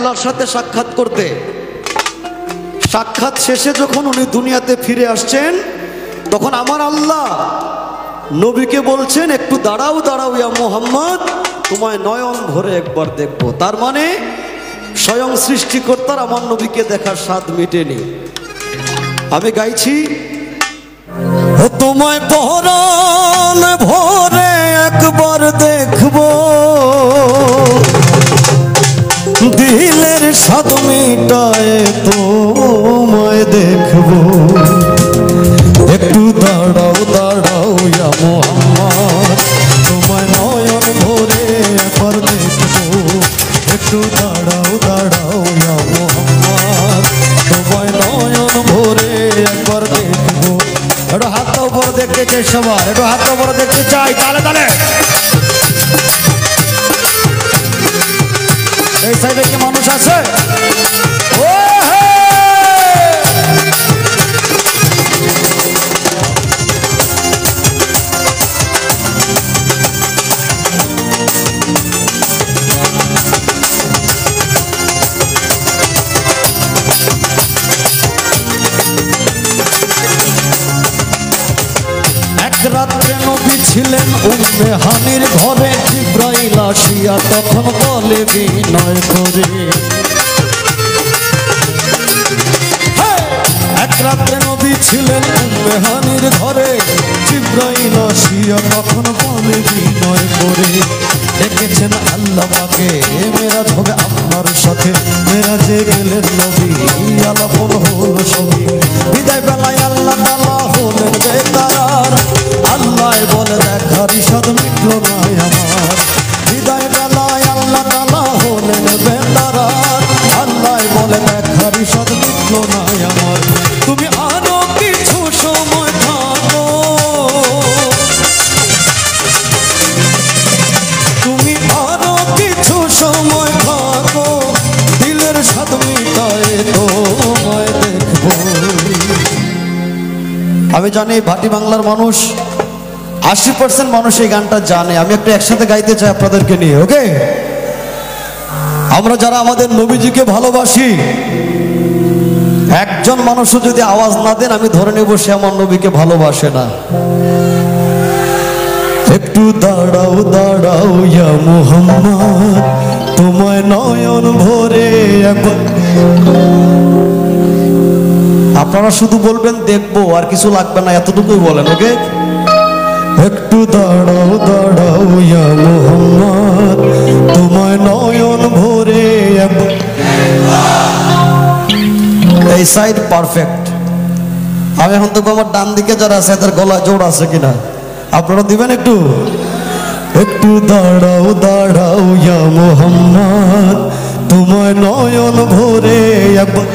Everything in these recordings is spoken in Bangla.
আল্লাহর সাথে সাক্ষাৎ করতে। সাক্ষাৎ শেষে যখন উনি দুনিয়াতে ফিরে আসছেন তখন আমার আল্লাহ নবীকে বলছেন, একটু দাঁড়াও দাঁড়াও ইয়া মুহাম্মদ, তোমায় নয়ন ভরে একবার দেখবো। তার মানে স্বয়ং সৃষ্টিকর্তার আমার নবীকে দেখার স্বাদ মেটেনি। আমি গাইছি, তোমায় পরাণ ভরে একবার দেখবো, দিলের স্বাদ মিটায় তোমায় দেখবো। একটু দাঁড়াও দাঁড়াও ইয়া মুহাম্মদ, তোমায় নয়ন ভরে একবার দেখবো। একটু দাঁড়াও দাঁড়াও ইয়া মুহাম্মদ, তোমায় নয়ন ভরে একবার দেখবো। একটু হাতটা উপরে দেখতে চাই সবার, একটু হাতটা উপরে দেখতে চাই, তালে তালে। এই সাইডে কি মানুষ আছে? রাত্রে নবী ছিলেন উম্মে হানির ঘরে, জিবরাইল আসিয়া তখন বলে বিনয় করে। এক রাত্রে নবী ছিলেন উম্মে হানির ঘরে, জিবরাইল আসিয়া তখন বলে বিনয় করে। ডেকেছেন আল্লাহ পাকে মেরাজ হবে আপনার সাথে, মেরাজে গেলেন নবী আলাপন হলো সবই। বিদায় বেলায় আল্লাহ তাআলা হলেন বেকার, আল্লাহ বলে দেখার স্বাদ মিটলো না আমার। বিদায় বেলায় আল্লাহ তাআলা হলেন বেকার, আল্লাহ বলে দেখার স্বাদ মিটলো না আমার। তুমি আরো কিছু সময় থাকো, তুমি আরো কিছু সময় থাকো, দিলের স্বাদ মিটায় তোমায় দেখবো। আমি জানি ভাটি বাংলার মানুষ 80% মানুষ এই গানটা জানে। আমি একটু একসাথে গাইতে চাই আপনাদেরকে নিয়ে, ওকে? আমরা যারা আমাদের নবীজিকে ভালোবাসি, একজন মানুষও যদি আওয়াজ না দেন আমি ধরে নেব সে আমার নবীকে ভালোবাসে না। একটু দাঁড়াও দাঁড়াও ইয়া মুহাম্মদ, তোমায় নয়ন ভরে একবার। আপনারা শুধু বলবেন দেখবো, আর কিছু লাগবে না, এতটুকুই বলেন, ওকে? একটু দাঁড়াও দাঁড়াও ইয়া মুহাম্মদ, তোমায় নয়ন ভরে একবার। এই সাইড পারফেক্ট। আমি এখন তো আমার ডান দিকে যারা আছে তাদের গলায় জোর আছে কিনা আপনারা দিবেন একটু। একটু দাঁড়াও দাঁড়াও ইয়া মুহাম্মদ, তোমায় নয়ন ভরে একবার।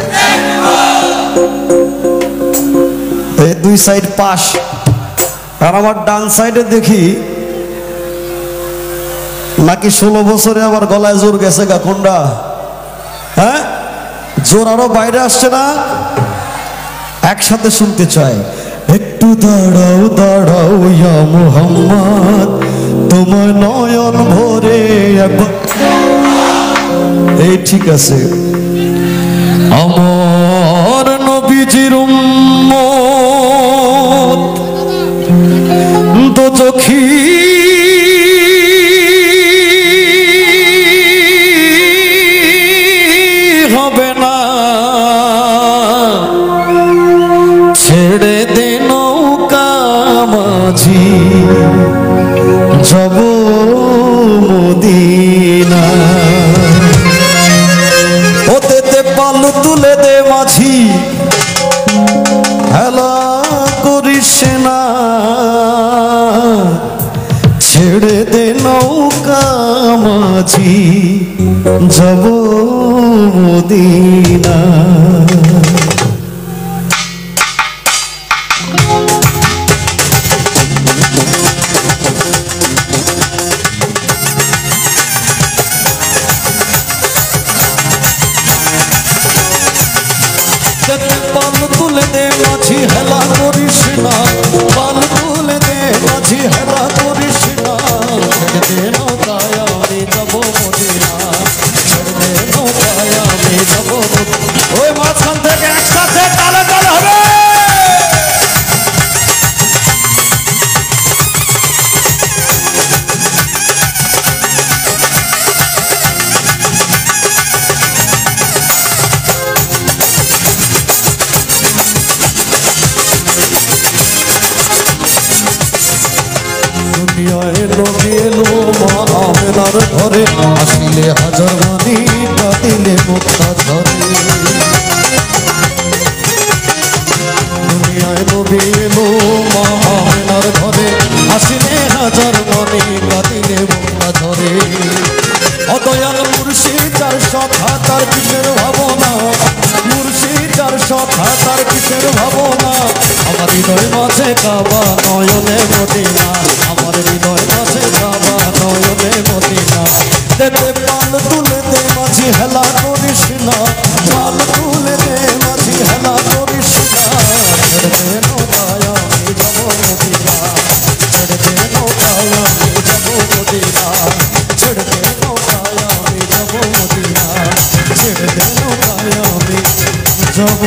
এই দুই সাইড পাশ। আর আমার ডান সাইডে দেখি নাকি 16 বছরে আবার গলায় জোর গেছে গা কোনটা? হ্যাঁ, জোর আরো বাইরে আসছে না? একসাথে শুনতে চাই। একটু দাঁড়াও দাঁড়াও ইয়া মুহাম্মদ, তোমার নয়ন ভরে একবার। এই ঠিক আছে। আমার নবীজির উম্মত দোজখী হবে না, ছেড়ে দে নৌকা মাঝি যাব মদিনা। ওতে পাল তুলে দে মাঝি, হেলা করিস না, ছেড়ে দে নৌকা মাঝি যাব মদিনা। পাল তুলে দে মাঝি হেলা করিস না, পাল তুলে দে মাঝি হেলা করিস না, ছেড়ে দে নৌকায় আমি যাব মদিনা, ছেড়ে দে নৌকায় ঘরে আসিলে হাজার মানি কাঁদিলে মুক্তা ঝরে দুনিয়ায় নবী এলো মা আমেনার ঘরে আসিলে হাজার মানি কাঁদিলে মুক্তা ঝরে অদয়াল মুর্শিদ যার সখা তার কিসের ভাবনা মুর্শিদ যার সখা তার কিসের ভাবনা আমার হৃদয় মাঝে কাবা নয়নে মদিনা আমার হৃদয় মাঝে কাবা নয়নে মদিনা দেবে পাল তুলে দে মাঝি হেলা করিস না পাল তুলে দে মাঝি হেলা করিস না ছেড়ে দে নৌকায় আমি যাব মদিনা ছেড়ে দে নৌকায় আমি যাব মদিনা ছেড়ে দে নৌকায় আমি যাব মদিনা ছেড়ে দে নৌকায় আমি যাব